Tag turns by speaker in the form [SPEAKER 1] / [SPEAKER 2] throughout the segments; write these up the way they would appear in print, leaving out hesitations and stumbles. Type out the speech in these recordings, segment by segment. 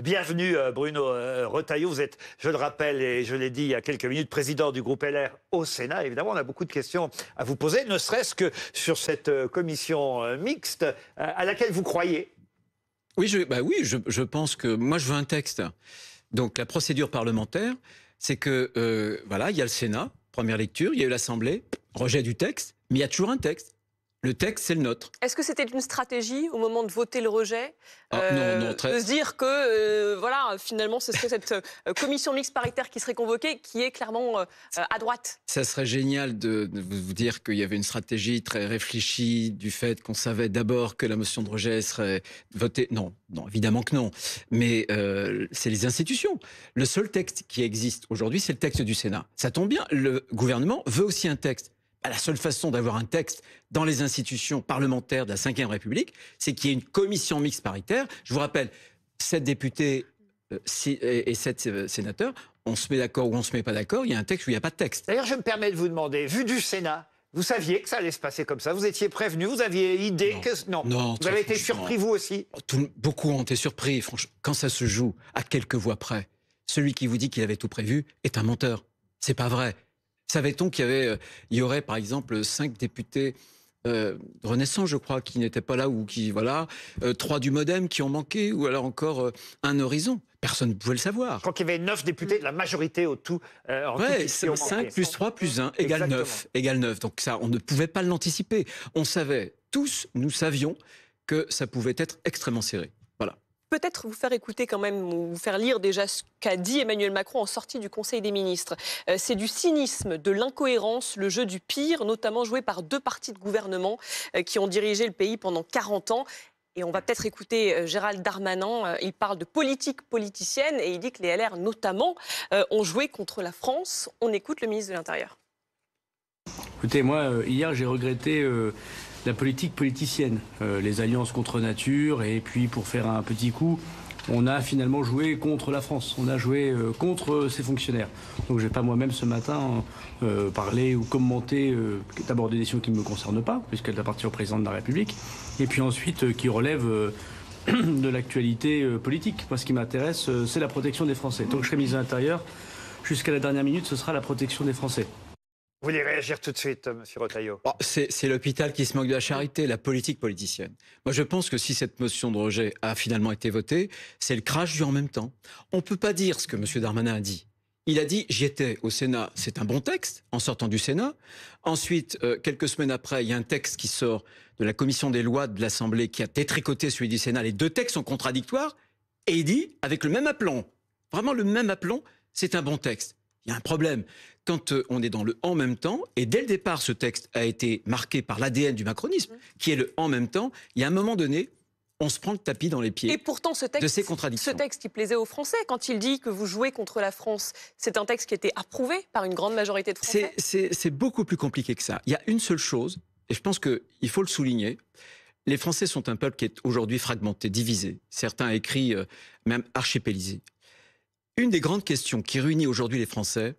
[SPEAKER 1] Bienvenue Bruno Retailleau. Vous êtes, je le rappelle et je l'ai dit il y a quelques minutes, président du groupe LR au Sénat. Évidemment, on a beaucoup de questions à vous poser, ne serait-ce que sur cette commission mixte à laquelle vous croyez.
[SPEAKER 2] Oui, je pense que moi je veux un texte. Donc la procédure parlementaire, c'est que voilà, il y a le Sénat, première lecture, il y a eu l'Assemblée, rejet du texte, mais il y a toujours un texte. Le texte, c'est le nôtre.
[SPEAKER 3] Est-ce que c'était une stratégie au moment de voter le rejet
[SPEAKER 2] non,
[SPEAKER 3] de se dire que voilà, finalement, ce serait cette commission mixte paritaire qui serait convoquée, qui est clairement à droite?
[SPEAKER 2] Ça serait génial de vous dire qu'il y avait une stratégie très réfléchie du fait qu'on savait d'abord que la motion de rejet serait votée. Non, évidemment que non. Mais c'est les institutions. Le seul texte qui existe aujourd'hui, c'est le texte du Sénat. Ça tombe bien, le gouvernement veut aussi un texte. La seule façon d'avoir un texte dans les institutions parlementaires de la Ve République, c'est qu'il y ait une commission mixte paritaire. Je vous rappelle, 7 députés et 7 sénateurs, on se met d'accord ou on se met pas d'accord, il y a un texte ou il n'y a pas de texte.
[SPEAKER 1] D'ailleurs, je me permets de vous demander, vu du Sénat, vous saviez que ça allait se passer comme ça? Vous étiez prévenu? Vous aviez idée que... Non, vous avez été surpris vous aussi?
[SPEAKER 2] Beaucoup ont été surpris. Franchement, quand ça se joue à quelques voix près, celui qui vous dit qu'il avait tout prévu est un menteur. C'est pas vrai. Savait-on qu'il y aurait, par exemple, 5 députés Renaissance, je crois, qui n'étaient pas là, ou qui, voilà, 3 du Modem qui ont manqué, ou alors encore un Horizon? Personne ne pouvait le savoir.
[SPEAKER 1] Je crois qu'il y avait 9 députés de la majorité au tout.
[SPEAKER 2] Ouais, 5 plus 3 plus 1 égale 9. Donc ça, on ne pouvait pas l'anticiper. On savait, tous, nous savions que ça pouvait être extrêmement serré. Voilà.
[SPEAKER 3] Peut-être vous faire écouter quand même, ou vous faire lire déjà ce qu'a dit Emmanuel Macron en sortie du Conseil des ministres. C'est du cynisme, de l'incohérence, le jeu du pire, notamment joué par 2 partis de gouvernement qui ont dirigé le pays pendant 40 ans. Et on va peut-être écouter Gérald Darmanin, il parle de politique politicienne et il dit que les LR notamment ont joué contre la France. On écoute le ministre de l'Intérieur.
[SPEAKER 4] Écoutez, moi, hier, j'ai regretté la politique politicienne, les alliances contre nature, et puis pour faire un petit coup, on a finalement joué contre la France, on a joué contre ses fonctionnaires. Donc je ne vais pas moi-même ce matin parler ou commenter d'abord des décisions qui ne me concernent pas, puisqu'elles appartiennent au président de la République, et puis ensuite qui relèvent de l'actualité politique. Moi, ce qui m'intéresse, c'est la protection des Français. Donc je serai ministre de l'Intérieur, jusqu'à la dernière minute, ce sera la protection des Français.
[SPEAKER 1] Vous voulez réagir tout de suite, monsieur Retailleau?
[SPEAKER 2] C'est l'hôpital qui se moque de la charité, la politique politicienne. Moi, je pense que si cette motion de rejet a finalement été votée, c'est le crash du en même temps. On ne peut pas dire ce que monsieur Darmanin a dit. Il a dit, j'y étais au Sénat, c'est un bon texte, en sortant du Sénat. Ensuite, quelques semaines après, il y a un texte qui sort de la commission des lois de l'Assemblée qui a détricoté celui du Sénat. Les 2 textes sont contradictoires. Et il dit, avec le même aplomb, vraiment le même aplomb, c'est un bon texte. Il y a un problème. Quand on est dans le « en même temps », et dès le départ, ce texte a été marqué par l'ADN du macronisme, qui est le « en même temps », il y a un moment donné, on se prend le tapis dans les pieds.
[SPEAKER 3] Et pourtant, ce texte qui plaisait aux Français, quand il dit que vous jouez contre la France, c'est un texte qui a été approuvé par une grande majorité de Français.
[SPEAKER 2] C'est beaucoup plus compliqué que ça. Il y a une seule chose, et je pense qu'il faut le souligner, les Français sont un peuple qui est aujourd'hui fragmenté, divisé. Certains écrits même archipélisés. Une des grandes questions qui réunit aujourd'hui les Français,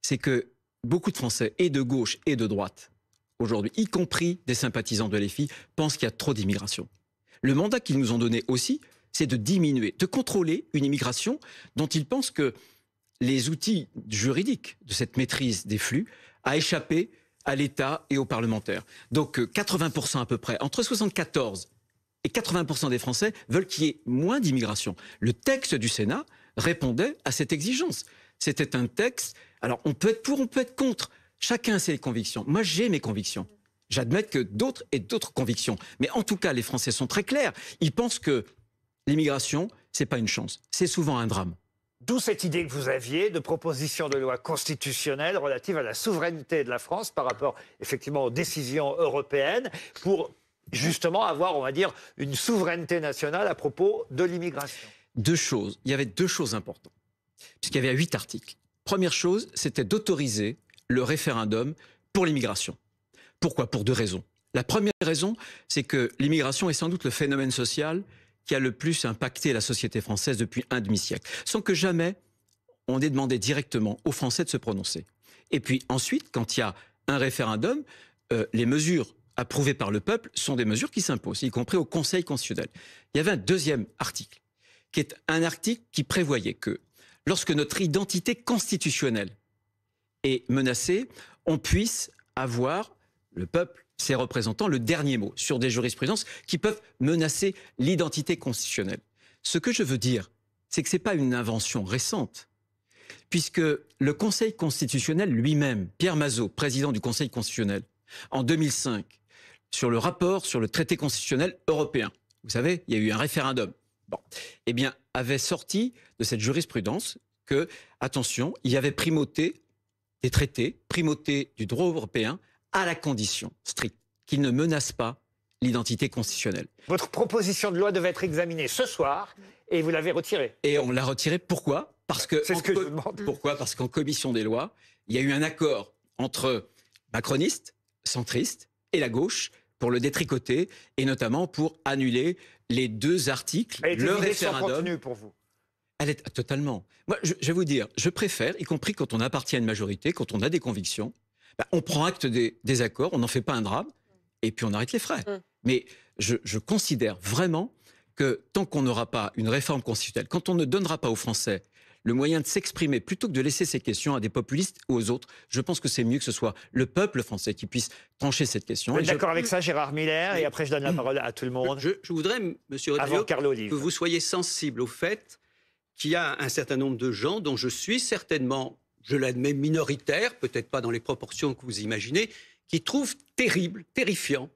[SPEAKER 2] c'est que beaucoup de Français, et de gauche et de droite, aujourd'hui, y compris des sympathisants de LFI, pensent qu'il y a trop d'immigration. Le mandat qu'ils nous ont donné aussi, c'est de diminuer, de contrôler une immigration dont ils pensent que les outils juridiques de cette maîtrise des flux a échappé à l'État et aux parlementaires. Donc 80% à peu près, entre 74 et 80% des Français veulent qu'il y ait moins d'immigration. Le texte du Sénat répondait à cette exigence. C'était un texte... Alors, on peut être pour, on peut être contre. Chacun a ses convictions. Moi, j'ai mes convictions. J'admets que d'autres aient d'autres convictions. Mais en tout cas, les Français sont très clairs. Ils pensent que l'immigration, c'est pas une chance. C'est souvent un drame.
[SPEAKER 1] D'où cette idée que vous aviez de proposition de loi constitutionnelle relative à la souveraineté de la France par rapport, effectivement, aux décisions européennes pour, justement, avoir, on va dire, une souveraineté nationale à propos de l'immigration.
[SPEAKER 2] 2 choses. Il y avait 2 choses importantes. Puisqu'il y avait 8 articles. Première chose, c'était d'autoriser le référendum pour l'immigration. Pourquoi? Pour 2 raisons. La première raison, c'est que l'immigration est sans doute le phénomène social qui a le plus impacté la société française depuis un demi-siècle, sans que jamais on ait demandé directement aux Français de se prononcer. Et puis ensuite, quand il y a un référendum, les mesures approuvées par le peuple sont des mesures qui s'imposent, y compris au Conseil constitutionnel. Il y avait un 2e article qui est un article qui prévoyait que lorsque notre identité constitutionnelle est menacée, on puisse avoir, le peuple, ses représentants, le dernier mot sur des jurisprudences qui peuvent menacer l'identité constitutionnelle. Ce que je veux dire, c'est que ce n'est pas une invention récente, puisque le Conseil constitutionnel lui-même, Pierre Mazeaud, président du Conseil constitutionnel, en 2005, sur le rapport sur le traité constitutionnel européen, vous savez, il y a eu un référendum, eh bien, avait sorti de cette jurisprudence que, attention, il y avait primauté des traités, primauté du droit européen, à la condition stricte qu'il ne menace pas l'identité constitutionnelle.
[SPEAKER 1] Votre proposition de loi devait être examinée ce soir et vous l'avez retirée.
[SPEAKER 2] Et on l'a retirée, pourquoi ?
[SPEAKER 1] C'est ce que je vous demande.
[SPEAKER 2] Pourquoi ? Parce qu'en commission des lois, il y a eu un accord entre macronistes, centristes et la gauche pour le détricoter et notamment pour annuler les 2 articles, le référendum.
[SPEAKER 1] Sans contenu pour vous.
[SPEAKER 2] Elle est totalement. Moi, je vais vous dire, je préfère, y compris quand on appartient à une majorité, quand on a des convictions, on prend acte des accords, on n'en fait pas un drame, et puis on arrête les frais. Mais je considère vraiment que tant qu'on n'aura pas une réforme constitutionnelle, quand on ne donnera pas aux Français le moyen de s'exprimer, plutôt que de laisser ces questions à des populistes ou aux autres, je pense que c'est mieux que ce soit le peuple français qui puisse trancher cette question.
[SPEAKER 1] Vous êtes d'accord avec ça, Gérard Miller? Et après, je donne la parole à tout le monde.
[SPEAKER 5] Je voudrais, Monsieur Retailleau, que vous soyez sensible au fait qu'il y a un certain nombre de gens dont je suis certainement, je l'admets, minoritaire, peut-être pas dans les proportions que vous imaginez, qui trouvent terrible, terrifiant,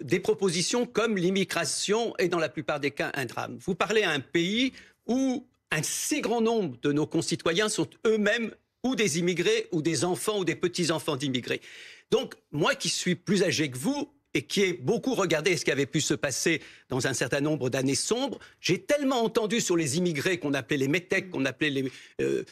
[SPEAKER 5] des propositions comme l'immigration est dans la plupart des cas un drame. Vous parlez à un pays où un si grand nombre de nos concitoyens sont eux-mêmes ou des immigrés ou des enfants ou des petits-enfants d'immigrés. Donc, moi qui suis plus âgé que vous et qui ai beaucoup regardé ce qui avait pu se passer dans un certain nombre d'années sombres, j'ai tellement entendu sur les immigrés qu'on appelait les métèques, qu'on appelait les... je ne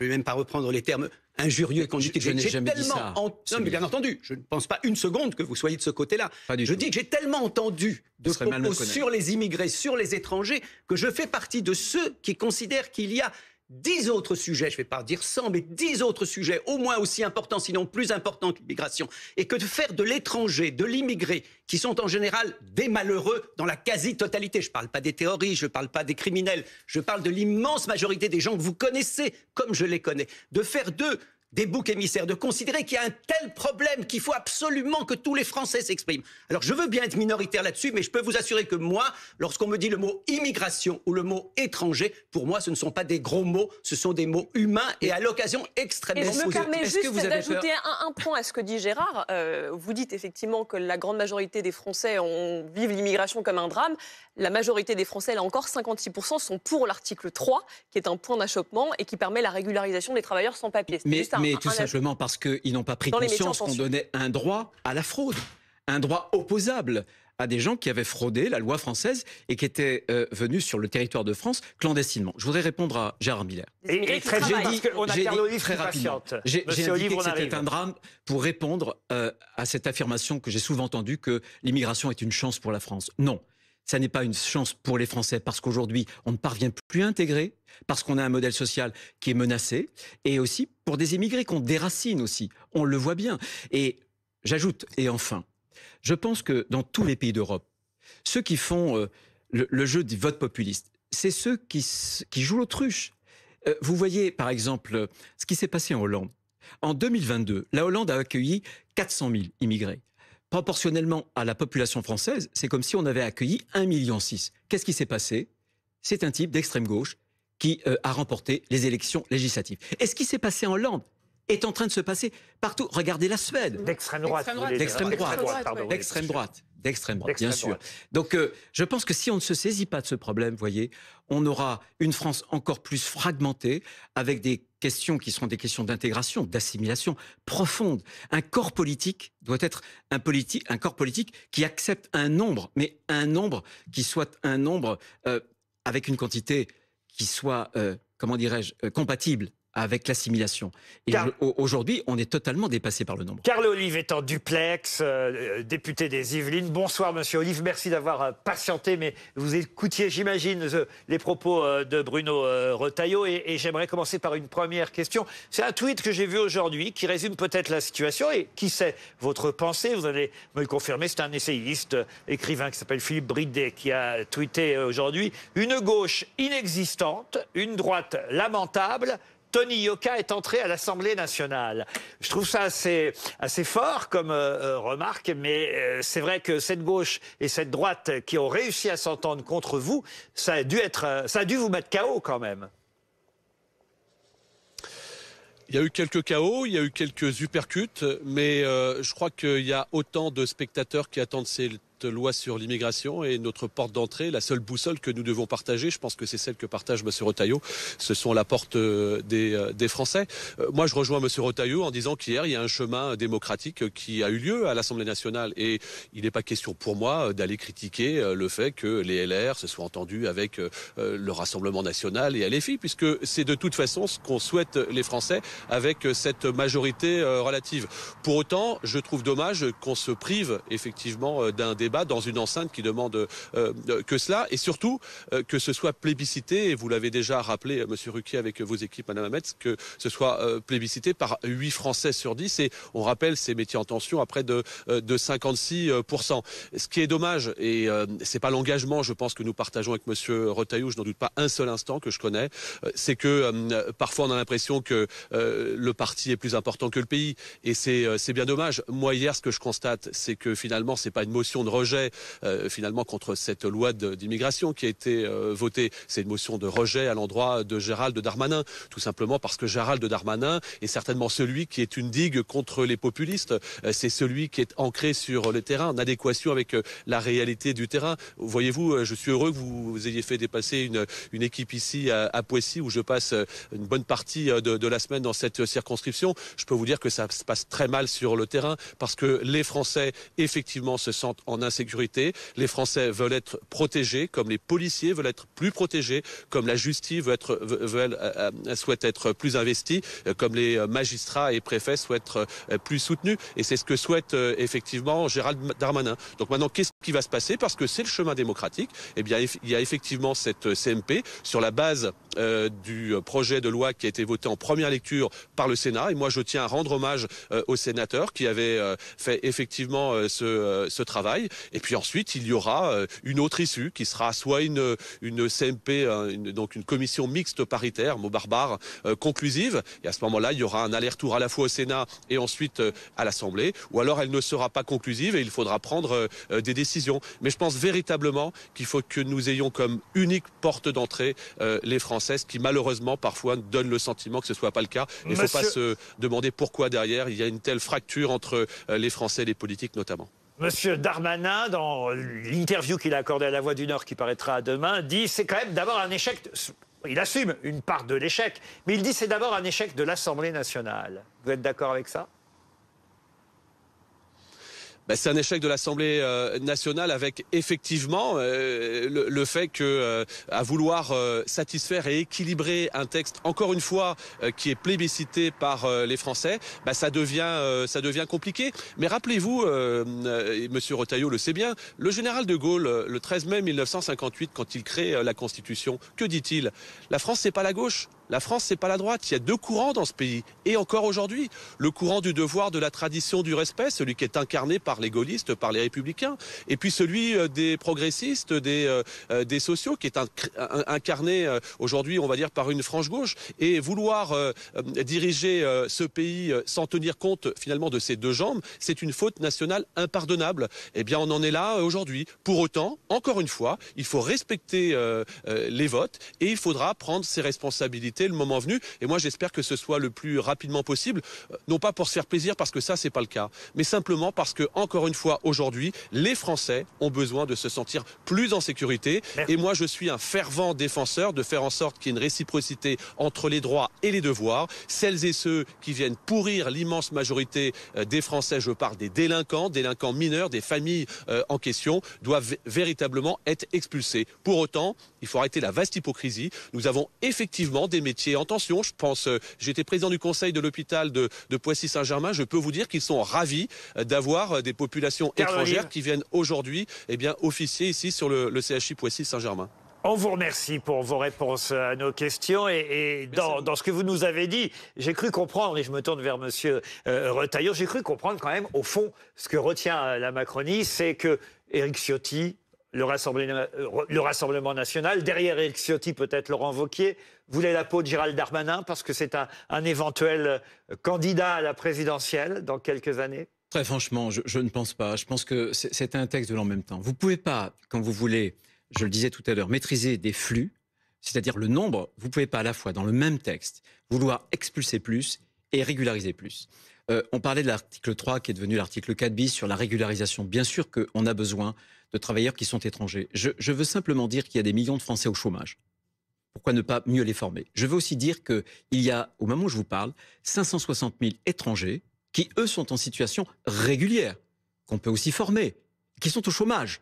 [SPEAKER 5] vais même pas reprendre les termes injurieux qu'on utilise.
[SPEAKER 2] Je n'ai jamais dit ça.
[SPEAKER 5] Non, mais bien entendu, je ne pense pas une seconde que vous soyez de ce côté-là. Je dis que j'ai tellement entendu de propos sur les immigrés, sur les étrangers, que je fais partie de ceux qui considèrent qu'il y a 10 autres sujets, je ne vais pas dire 100, mais 10 autres sujets, au moins aussi importants, sinon plus importants que l'immigration, et que de faire de l'étranger, de l'immigré, qui sont en général des malheureux dans la quasi-totalité, je ne parle pas des terroristes, je ne parle pas des criminels, je parle de l'immense majorité des gens que vous connaissez comme je les connais, de faire d'eux des boucs émissaires, de considérer qu'il y a un tel problème qu'il faut absolument que tous les Français s'expriment. Alors je veux bien être minoritaire là-dessus, mais je peux vous assurer que moi, lorsqu'on me dit le mot immigration ou le mot étranger, pour moi ce ne sont pas des gros mots, ce sont des mots humains et à l'occasion extrêmement...
[SPEAKER 3] Et je me permets juste d'ajouter un point à ce que dit Gérard. Vous dites effectivement que la grande majorité des Français vivent l'immigration comme un drame. La majorité des Français, là encore, 56% sont pour l'article 3, qui est un point d'achoppement et qui permet la régularisation des travailleurs sans papier.
[SPEAKER 2] Mais tout simplement parce qu'ils n'ont pas pris conscience qu'on donnait un droit à la fraude, un droit opposable à des gens qui avaient fraudé la loi française et qui étaient venus sur le territoire de France clandestinement. Je voudrais répondre à Gérard Miller.
[SPEAKER 1] Et très bien, parce qu'on a Carl Olive très rapidement.
[SPEAKER 2] J'ai indiqué que c'était un drame pour répondre à cette affirmation que j'ai souvent entendue que l'immigration est une chance pour la France. Non. Ça n'est pas une chance pour les Français parce qu'aujourd'hui, on ne parvient plus à intégrer, parce qu'on a un modèle social qui est menacé, et aussi pour des immigrés qu'on déracine aussi. On le voit bien. Et j'ajoute, et enfin, je pense que dans tous les pays d'Europe, ceux qui font le jeu du vote populiste, c'est ceux qui jouent l'autruche. Vous voyez, par exemple, ce qui s'est passé en Hollande. En 2022, la Hollande a accueilli 400 000 immigrés. Proportionnellement à la population française, c'est comme si on avait accueilli 1,6 million. Qu'est-ce qui s'est passé? C'est un type d'extrême gauche qui a remporté les élections législatives. Et ce qui s'est passé en Hollande est en train de se passer partout. Regardez la Suède.
[SPEAKER 1] D'extrême droite.
[SPEAKER 2] D'extrême droite, bien sûr. Donc, je pense que si on ne se saisit pas de ce problème, voyez, on aura une France encore plus fragmentée, avec des questions qui seront des questions d'intégration, d'assimilation profonde. Un corps politique doit être un corps politique qui accepte un nombre, mais un nombre qui soit un nombre avec une quantité qui soit, comment dirais-je, compatible avec l'assimilation. Et aujourd'hui, on est totalement dépassé par le nombre.
[SPEAKER 1] Carl Olive est en duplex, député des Yvelines. Bonsoir, monsieur Olive. Merci d'avoir patienté, mais vous écoutiez, j'imagine, les propos de Bruno Retailleau. Et j'aimerais commencer par une première question. C'est un tweet que j'ai vu aujourd'hui qui résume peut-être la situation. Et qui sait votre pensée? Vous allez me le confirmer. C'est un essayiste, écrivain qui s'appelle Philippe Bridet qui a tweeté aujourd'hui: une gauche inexistante, une droite lamentable. Tony Yoka est entré à l'Assemblée nationale. Je trouve ça assez fort comme remarque, mais c'est vrai que cette gauche et cette droite qui ont réussi à s'entendre contre vous, ça a dû vous mettre KO quand même.
[SPEAKER 6] Il y a eu quelques chaos, il y a eu quelques uppercuts, mais je crois qu'il y a autant de spectateurs qui attendent cette loi sur l'immigration, et notre porte d'entrée, la seule boussole que nous devons partager, je pense que c'est celle que partage M. Retailleau, ce sont la porte des Français. Moi, je rejoins M. Retailleau en disant qu'hier, il y a un chemin démocratique qui a eu lieu à l'Assemblée nationale, et il n'est pas question pour moi d'aller critiquer le fait que les LR se soient entendus avec le Rassemblement national et LFI, puisque c'est de toute façon ce qu'on souhaite les Français avec cette majorité relative. Pour autant, je trouve dommage qu'on se prive effectivement d'un débat dans une enceinte qui demande que cela, et surtout que ce soit plébiscité, et vous l'avez déjà rappelé, Monsieur Ruquier, avec vos équipes, Madame Hametz, que ce soit plébiscité par 8 Français sur 10, et on rappelle ces métiers en tension à près de 56%. Ce qui est dommage, et c'est pas l'engagement, je pense, que nous partageons avec Monsieur Retailleau, je n'en doute pas un seul instant, que je connais, c'est que parfois on a l'impression que le parti est plus important que le pays, et c'est bien dommage. Moi, hier, ce que je constate, c'est que finalement, c'est pas une motion de rejet finalement contre cette loi d'immigration qui a été votée. C'est une motion de rejet à l'endroit de Gérald Darmanin, tout simplement parce que Gérald Darmanin est certainement celui qui est une digue contre les populistes. C'est celui qui est ancré sur le terrain, en adéquation avec la réalité du terrain. Voyez-vous, je suis heureux que vous ayez fait dépasser une équipe ici à Poissy, où je passe une bonne partie de la semaine dans cette circonscription. Je peux vous dire que ça se passe très mal sur le terrain, parce que les Français, effectivement, se sentent en insécurité. Les Français veulent être protégés, comme les policiers veulent être plus protégés, comme la justice souhaite être plus investie, comme les magistrats et préfets souhaitent être plus soutenus. Et c'est ce que souhaite effectivement Gérald Darmanin. Donc maintenant, qu'est-ce qui va se passer? Parce que c'est le chemin démocratique. Eh bien, il y a effectivement cette CMP sur la base du projet de loi qui a été voté en première lecture par le Sénat. Et moi, je tiens à rendre hommage aux sénateurs qui avaient fait effectivement ce travail. Et puis ensuite, il y aura une autre issue qui sera soit une CMP, donc une commission mixte paritaire, mot barbare, conclusive. Et à ce moment-là, il y aura un aller-retour à la fois au Sénat et ensuite à l'Assemblée. Ou alors, elle ne sera pas conclusive et il faudra prendre des décisions. Mais je pense véritablement qu'il faut que nous ayons comme unique porte d'entrée les Français, ce qui malheureusement parfois donne le sentiment que ce ne soit pas le cas. Il ne faut pas se demander pourquoi derrière il y a une telle fracture entre les Français et les politiques notamment.
[SPEAKER 1] Monsieur Darmanin, dans l'interview qu'il a accordée à La Voix du Nord, qui paraîtra demain, dit c'est quand même d'abord un échec. Il assume une part de l'échec, mais il dit c'est d'abord un échec de l'Assemblée nationale. Vous êtes d'accord avec ça?
[SPEAKER 6] C'est un échec de l'Assemblée nationale, avec effectivement le fait que à vouloir satisfaire et équilibrer un texte, encore une fois, qui est plébiscité par les Français, ça devient compliqué. Mais rappelez-vous, et M. Retailleau le sait bien, le général de Gaulle, le 13 mai 1958, quand il crée la Constitution, que dit-il? La France, c'est pas la gauche. La France, c'est pas la droite. Il y a deux courants dans ce pays. Et encore aujourd'hui, le courant du devoir, de la tradition, du respect, celui qui est incarné par les gaullistes, par les républicains, et puis celui des progressistes, des sociaux, qui est incarné aujourd'hui, on va dire, par une frange gauche. Et vouloir diriger ce pays sans tenir compte finalement de ces deux jambes, c'est une faute nationale impardonnable. Eh bien, on en est là aujourd'hui. Pour autant, encore une fois, il faut respecter les votes et il faudra prendre ses responsabilités le moment venu. Et moi, j'espère que ce soit le plus rapidement possible, non pas pour se faire plaisir, parce que ça, c'est pas le cas, mais simplement parce que, encore une fois, aujourd'hui, les Français ont besoin de se sentir plus en sécurité. Merci. Et moi, je suis un fervent défenseur de faire en sorte qu'il y ait une réciprocité entre les droits et les devoirs. Celles et ceux qui viennent pourrir l'immense majorité des Français, je parle des délinquants mineurs, des familles en question, doivent véritablement être expulsés. Pour autant, il faut arrêter la vaste hypocrisie. Nous avons effectivement des métiers en tension. Je pense, j'étais président du conseil de l'hôpital de Poissy-Saint-Germain. Je peux vous dire qu'ils sont ravis d'avoir des populations étrangères qui viennent aujourd'hui officier ici sur le CHI Poissy-Saint-Germain.
[SPEAKER 1] On vous remercie pour vos réponses à nos questions et dans ce que vous nous avez dit, j'ai cru comprendre, et je me tourne vers monsieur Retailleau, j'ai cru comprendre quand même, au fond, ce que retient la Macronie, c'est que Éric Ciotti, le Rassemblement national, derrière Éric Ciotti peut-être Laurent Wauquiez, voulait la peau de Gérald Darmanin parce que c'est un éventuel candidat à la présidentielle dans quelques années.
[SPEAKER 2] Très franchement, je ne pense pas. Je pense que c'est un texte de l'en même temps. Vous ne pouvez pas, quand vous voulez, je le disais tout à l'heure, maîtriser des flux, c'est-à-dire le nombre, vous ne pouvez pas à la fois, dans le même texte, vouloir expulser plus et régulariser plus. On parlait de l'article 3 qui est devenu l'article 4 bis sur la régularisation. Bien sûr qu'on a besoin de travailleurs qui sont étrangers. Je veux simplement dire qu'il y a des millions de Français au chômage. Pourquoi ne pas mieux les former? Je veux aussi dire qu'il y a, au moment où je vous parle, 560 000 étrangers qui, eux, sont en situation régulière, qu'on peut aussi former, qui sont au chômage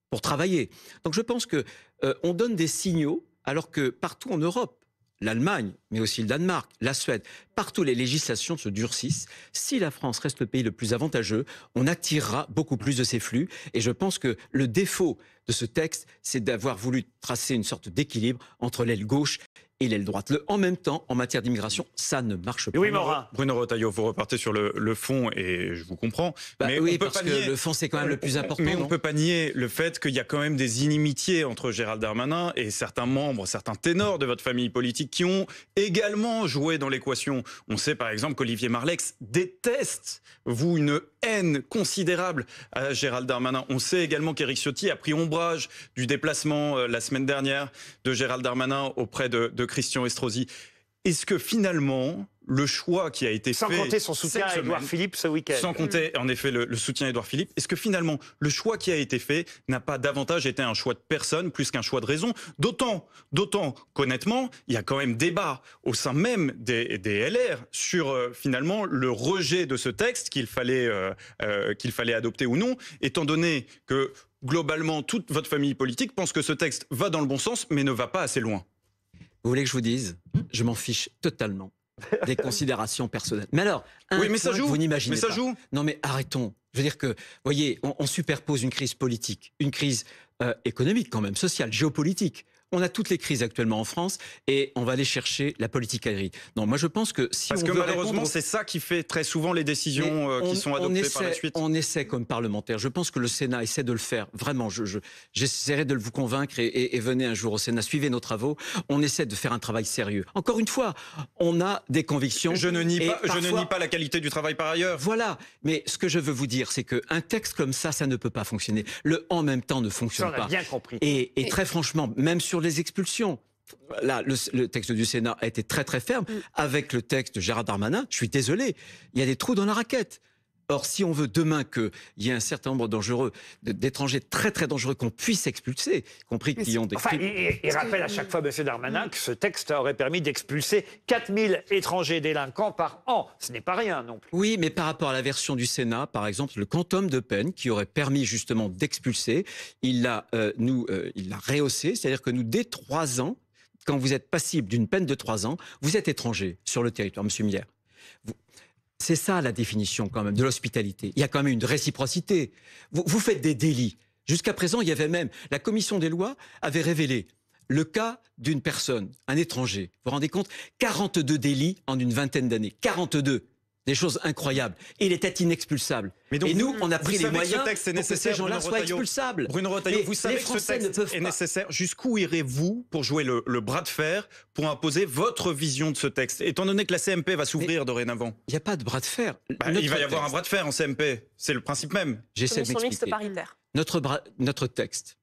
[SPEAKER 2] pour travailler. Donc je pense qu'on donne des signaux alors que partout en Europe, l'Allemagne, mais aussi le Danemark, la Suède, partout les législations se durcissent. Si la France reste le pays le plus avantageux, on attirera beaucoup plus de ces flux. Et je pense que le défaut de ce texte, c'est d'avoir voulu tracer une sorte d'équilibre entre l'aile gauche et l'aile droite. En même temps, en matière d'immigration, ça ne marche pas.
[SPEAKER 1] Oui, Morin.
[SPEAKER 7] Bruno Retailleau, vous repartez sur le fond et je vous comprends.
[SPEAKER 2] Mais oui, parce que le fond, c'est quand même le plus important.
[SPEAKER 7] Mais on ne peut pas nier le fait qu'il y a quand même des inimitiés entre Gérald Darmanin et certains membres, certains ténors de votre famille politique qui ont également joué dans l'équation. On sait par exemple qu'Olivier Marleix déteste, une haine considérable à Gérald Darmanin. On sait également qu'Éric Ciotti a pris ombrage du déplacement la semaine dernière de Gérald Darmanin auprès de Christian Estrosi. Est-ce que finalement, le choix qui a été fait...
[SPEAKER 1] Sans compter son soutien à Édouard Philippe ce week-end.
[SPEAKER 7] Sans compter, en effet, le soutien à Édouard Philippe. Est-ce que finalement, le choix qui a été fait n'a pas davantage été un choix de personne plus qu'un choix de raison? D'autant qu'honnêtement, il y a quand même débat au sein même des LR sur finalement le rejet de ce texte qu'il fallait adopter ou non, étant donné que globalement, toute votre famille politique pense que ce texte va dans le bon sens, mais ne va pas assez loin.
[SPEAKER 2] Vous voulez que je vous dise? Je m'en fiche totalement des considérations personnelles. Mais alors,
[SPEAKER 7] oui, mais ça joue.
[SPEAKER 2] Vous n'imaginez pas.
[SPEAKER 7] Mais ça joue.
[SPEAKER 2] Non, mais arrêtons. Je veux dire que, voyez, on superpose une crise politique, une crise économique quand même, sociale, géopolitique. On a toutes les crises actuellement en France et on va aller chercher la politique aérienne. Non, moi je pense que si
[SPEAKER 7] parce
[SPEAKER 2] on
[SPEAKER 7] que
[SPEAKER 2] veut
[SPEAKER 7] malheureusement c'est ça qui fait très souvent les décisions qui sont adoptées par la suite.
[SPEAKER 2] On essaie comme parlementaire. Je pense que le Sénat essaie de le faire. Vraiment, j'essaierai de vous convaincre et venez un jour au Sénat, suivez nos travaux. On essaie de faire un travail sérieux. Encore une fois, on a des convictions.
[SPEAKER 7] Je ne nie pas la qualité du travail par ailleurs.
[SPEAKER 2] Voilà. Mais ce que je veux vous dire, c'est qu'un texte comme ça ne peut pas fonctionner. Le en même temps ne fonctionne pas.
[SPEAKER 1] On a bien compris.
[SPEAKER 2] Et très franchement, même sur les expulsions, là, le texte du Sénat a été très très ferme. Avec le texte de Gérald Darmanin, je suis désolé, il y a des trous dans la raquette. Or, si on veut demain qu'il y ait un certain nombre d'étrangers très très dangereux qu'on puisse expulser, y compris qui ont des...
[SPEAKER 1] Enfin, il rappelle à chaque fois, M. Darmanin, que ce texte aurait permis d'expulser 4000 étrangers délinquants par an. Ce n'est pas rien non plus.
[SPEAKER 2] Oui, mais par rapport à la version du Sénat, par exemple, le quantum de peine qui aurait permis justement d'expulser, il l'a rehaussé, c'est-à-dire que nous, dès 3 ans, quand vous êtes passible d'une peine de 3 ans, vous êtes étranger sur le territoire, M. Miller. C'est ça la définition quand même de l'hospitalité. Il y a quand même une réciprocité. Vous faites des délits. Jusqu'à présent, il y avait même... La commission des lois avait révélé le cas d'une personne, un étranger. Vous vous rendez compte? 42 délits en une vingtaine d'années. 42. Des choses incroyables. Il était inexpulsable. Et nous, on a pris les moyens pour que ces gens-là soient expulsables.
[SPEAKER 7] Bruno Retailleau, vous savez que ce texte est nécessaire. Jusqu'où irez-vous pour jouer le bras de fer, pour imposer votre vision de ce texte, étant donné que la CMP va s'ouvrir dorénavant?
[SPEAKER 2] Il n'y a pas de bras de fer.
[SPEAKER 7] Il va y avoir un bras de fer en CMP. C'est le principe même.
[SPEAKER 2] J'essaie de m'expliquer. Notre texte.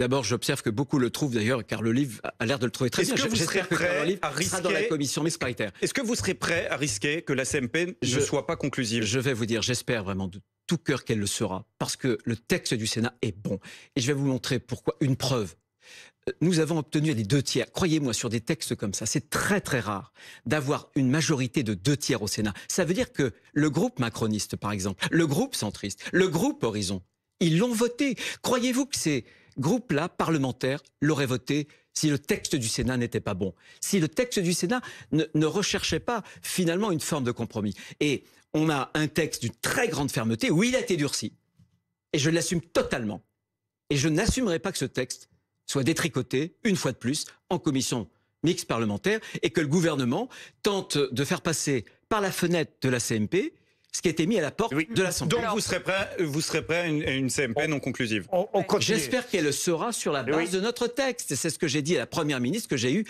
[SPEAKER 2] D'abord, j'observe que beaucoup le trouvent d'ailleurs, car le livre a l'air de le trouver très bien.
[SPEAKER 7] Est-ce que vous serez prêt à risquer
[SPEAKER 2] dans la commission mixte paritaire?
[SPEAKER 7] Est-ce que vous serez prêt à risquer que la CMP ne soit pas conclusive?
[SPEAKER 2] Je vais vous dire, j'espère vraiment de tout cœur qu'elle le sera, parce que le texte du Sénat est bon. Et je vais vous montrer pourquoi. Une preuve. Nous avons obtenu les 2 tiers. Croyez-moi, sur des textes comme ça, c'est très très rare d'avoir une majorité de 2 tiers au Sénat. Ça veut dire que le groupe macroniste, par exemple, le groupe centriste, le groupe Horizon, ils l'ont voté. Croyez-vous que ces groupes-là, parlementaires, l'auraient voté si le texte du Sénat n'était pas bon, si le texte du Sénat ne recherchait pas finalement une forme de compromis. Et on a un texte d'une très grande fermeté où il a été durci. Et je l'assume totalement. Et je n'assumerai pas que ce texte soit détricoté, une fois de plus, en commission mixte parlementaire, et que le gouvernement tente de faire passer par la fenêtre de la CMP ce qui a été mis à la porte de l'Assemblée.
[SPEAKER 7] Donc vous serez prêt à une CMP non conclusive.
[SPEAKER 2] J'espère qu'elle sera sur la base de notre texte. C'est ce que j'ai dit à la Première ministre, que j'ai eu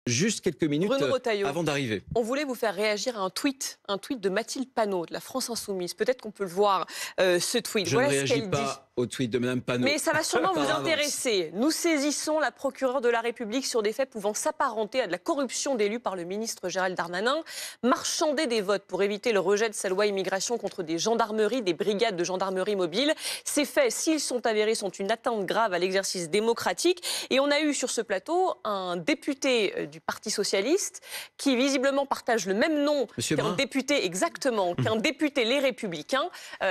[SPEAKER 2] juste quelques minutes avant d'arriver.
[SPEAKER 3] On voulait vous faire réagir à un tweet de Mathilde Panot de la France Insoumise. Peut-être qu'on peut le voir, ce tweet.
[SPEAKER 2] Je ne réagis pas au tweet de Mme Panot.
[SPEAKER 3] Mais ça va sûrement vous intéresser. Nous saisissons la procureure de la République sur des faits pouvant s'apparenter à de la corruption d'élus par le ministre Gérald Darmanin. Marchander des votes pour éviter le rejet de sa loi immigration contre des gendarmeries, des brigades de gendarmerie mobile. Ces faits, s'ils sont avérés, sont une atteinte grave à l'exercice démocratique. Et on a eu sur ce plateau un député du Parti socialiste qui visiblement partage le même nom qu'un député, exactement, qu'un député Les Républicains.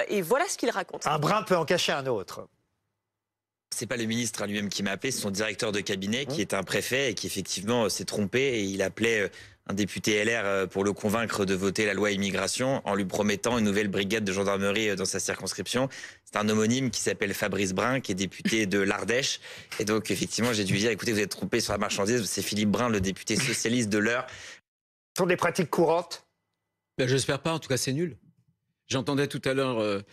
[SPEAKER 3] Et voilà ce qu'il raconte.
[SPEAKER 1] Un brin peut en cacher un autre.
[SPEAKER 8] C'est pas le ministre lui-même qui m'a appelé, c'est son directeur de cabinet qui est un préfet et qui effectivement s'est trompé et il appelait un député LR pour le convaincre de voter la loi immigration en lui promettant une nouvelle brigade de gendarmerie dans sa circonscription. C'est un homonyme qui s'appelle Fabrice Brun, qui est député de l'Ardèche. Et donc effectivement, j'ai dû lui dire, écoutez, vous êtes trompé sur la marchandise, c'est Philippe Brun, le député socialiste de l'Eure.
[SPEAKER 1] Ce sont des pratiques courantes?
[SPEAKER 2] J'espère pas, en tout cas c'est nul. J'entendais tout à l'heure...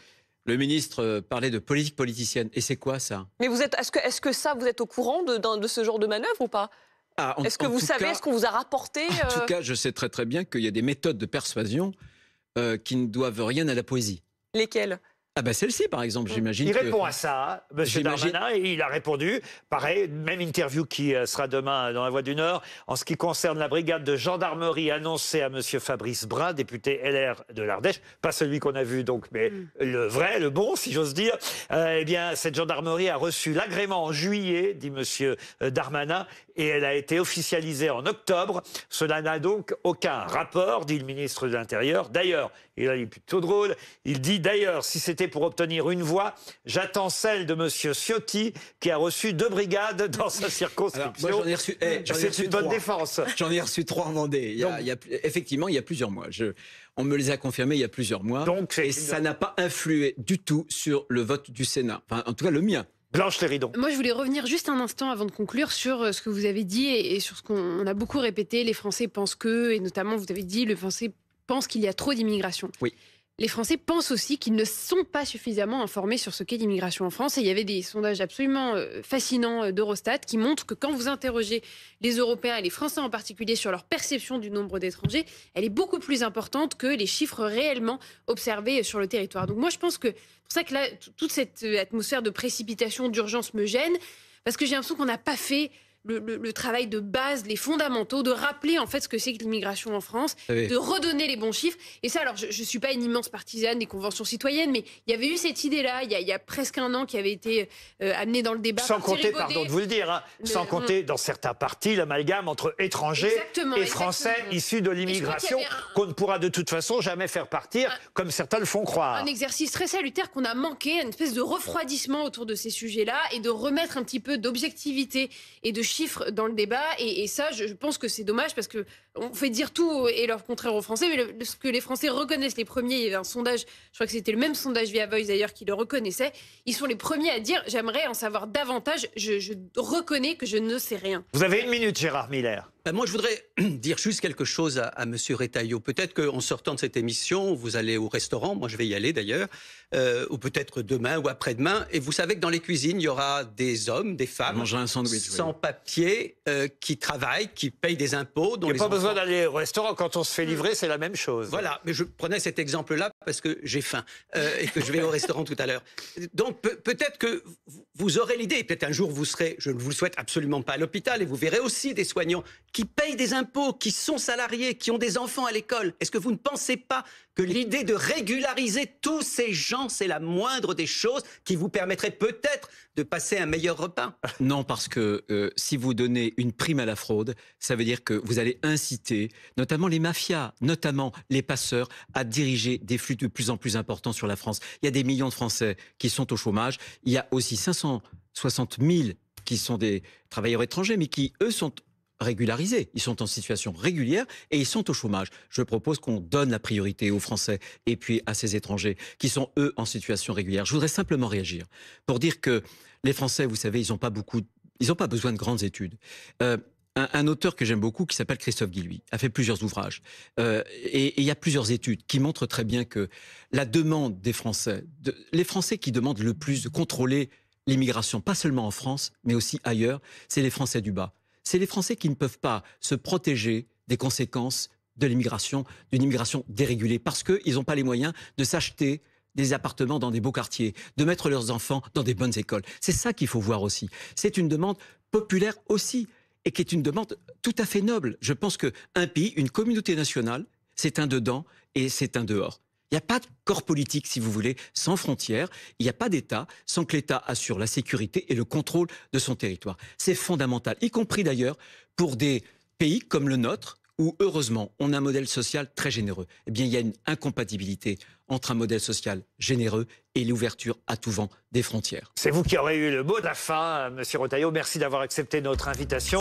[SPEAKER 2] le ministre parlait de politique politicienne. Et c'est quoi ça?
[SPEAKER 3] Mais est-ce que ça, vous êtes au courant de ce genre de manœuvre ou pas? Est-ce que vous savez ce qu'on vous a rapporté?
[SPEAKER 2] En tout cas, je sais très très bien qu'il y a des méthodes de persuasion qui ne doivent rien à la poésie.
[SPEAKER 3] Lesquelles?
[SPEAKER 2] Celle-ci, par exemple, j'imagine.
[SPEAKER 1] Il répond à ça, M. Darmanin, et il a répondu. Pareil, même interview qui sera demain dans La Voix du Nord. En ce qui concerne la brigade de gendarmerie annoncée à M. Fabrice Brun, député LR de l'Ardèche, pas celui qu'on a vu donc, mais le vrai, le bon, si j'ose dire. Eh bien, cette gendarmerie a reçu l'agrément en juillet, dit M. Darmanin, et elle a été officialisée en octobre. Cela n'a donc aucun rapport, dit le ministre de l'Intérieur. D'ailleurs, il est plutôt drôle, il dit d'ailleurs, si c'était pour obtenir une voix, j'attends celle de M. Ciotti, qui a reçu 2 brigades dans sa circonscription.
[SPEAKER 2] Alors, moi, j'en ai reçu,
[SPEAKER 1] c'est une bonne
[SPEAKER 2] 3.
[SPEAKER 1] Défense.
[SPEAKER 2] J'en ai reçu 3 en Vendée. Effectivement, il y a plusieurs mois. On me les a confirmés il y a plusieurs mois. Ça n'a pas influé du tout sur le vote du Sénat. Enfin, en tout cas, le mien.
[SPEAKER 1] Blanche Léridon.
[SPEAKER 9] Moi, je voulais revenir juste un instant avant de conclure sur ce que vous avez dit et sur ce qu'on a beaucoup répété. Les Français pensent et notamment, vous avez dit, les Français pensent qu'il y a trop d'immigration.
[SPEAKER 2] Oui.
[SPEAKER 9] Les Français pensent aussi qu'ils ne sont pas suffisamment informés sur ce qu'est l'immigration en France. Et il y avait des sondages absolument fascinants d'Eurostat qui montrent que quand vous interrogez les Européens et les Français en particulier sur leur perception du nombre d'étrangers, elle est beaucoup plus importante que les chiffres réellement observés sur le territoire. Donc moi, je pense que c'est pour ça que là, toute cette atmosphère de précipitation, d'urgence me gêne, parce que j'ai l'impression qu'on n'a pas fait le travail de base, les fondamentaux, de rappeler en fait ce que c'est que l'immigration en France, de redonner les bons chiffres. Et ça, alors je ne suis pas une immense partisane des conventions citoyennes, mais il y avait eu cette idée-là, il y a presque un an, qui avait été amenée dans le débat.
[SPEAKER 1] Sans compter, pardon de vous le dire, sans compter dans certains partis l'amalgame entre étrangers et Français issus de l'immigration, qu'on ne pourra de toute façon jamais faire partir, comme certains le font croire.
[SPEAKER 9] Un exercice très salutaire qu'on a manqué, une espèce de refroidissement autour de ces sujets-là, et de remettre un petit peu d'objectivité et de chiffres dans le débat, et ça, je pense que c'est dommage, parce qu'on fait dire tout et leur contraire aux Français, mais ce que les Français reconnaissent les premiers, il y avait un sondage, je crois que c'était le même sondage via Voice d'ailleurs qui le reconnaissait, ils sont les premiers à dire j'aimerais en savoir davantage, je reconnais que je ne sais rien.
[SPEAKER 1] Vous avez 1 minute, Gérard Miller.
[SPEAKER 5] Moi, je voudrais dire juste quelque chose à M. Retailleau. Peut-être qu'en sortant de cette émission, vous allez au restaurant, moi je vais y aller d'ailleurs, ou peut-être demain ou après-demain, et vous savez que dans les cuisines, il y aura des hommes, des femmes,
[SPEAKER 2] un sandwich,
[SPEAKER 5] sans papier, qui travaillent, qui payent des impôts.
[SPEAKER 1] Il n'y a pas besoin d'aller au restaurant, quand on se fait livrer, c'est la même chose.
[SPEAKER 5] Voilà, mais je prenais cet exemple-là parce que j'ai faim et que je vais au restaurant tout à l'heure. Donc peut-être que vous aurez l'idée, peut-être un jour vous serez, je ne vous le souhaite absolument pas, à l'hôpital, et vous verrez aussi des soignants qui payent des impôts, qui sont salariés, qui ont des enfants à l'école. Est-ce que vous ne pensez pas que l'idée de régulariser tous ces gens, c'est la moindre des choses qui vous permettrait peut-être de passer un meilleur repas?
[SPEAKER 2] Non, parce que si vous donnez une prime à la fraude, ça veut dire que vous allez inciter notamment les mafias, notamment les passeurs, à diriger des flux de plus en plus importants sur la France. Il y a des millions de Français qui sont au chômage. Il y a aussi 560 000 qui qui sont des travailleurs étrangers, mais qui, eux, sont régularisés. Ils sont en situation régulière et ils sont au chômage. Je propose qu'on donne la priorité aux Français et puis à ces étrangers qui sont, eux, en situation régulière. Je voudrais simplement réagir pour dire que les Français, vous savez, ils n'ont pas besoin de grandes études. Un auteur que j'aime beaucoup, qui s'appelle Christophe Guilluy, a fait plusieurs ouvrages. Et il y a plusieurs études qui montrent très bien que la demande des Français, les Français qui demandent le plus de contrôler l'immigration, pas seulement en France, mais aussi ailleurs, c'est les Français du bas. C'est les Français qui ne peuvent pas se protéger des conséquences de l'immigration, d'une immigration dérégulée, parce qu'ils n'ont pas les moyens de s'acheter des appartements dans des beaux quartiers, de mettre leurs enfants dans des bonnes écoles. C'est ça qu'il faut voir aussi. C'est une demande populaire aussi, et qui est une demande tout à fait noble. Je pense qu'un pays, une communauté nationale, c'est un dedans et c'est un dehors. Il n'y a pas de corps politique, si vous voulez, sans frontières. Il n'y a pas d'État sans que l'État assure la sécurité et le contrôle de son territoire. C'est fondamental, y compris d'ailleurs pour des pays comme le nôtre, où heureusement on a un modèle social très généreux. Eh bien, il y a une incompatibilité entre un modèle social généreux et l'ouverture à tout vent des frontières.
[SPEAKER 1] C'est vous qui aurez eu le mot de la fin, Monsieur Retailleau. Merci d'avoir accepté notre invitation.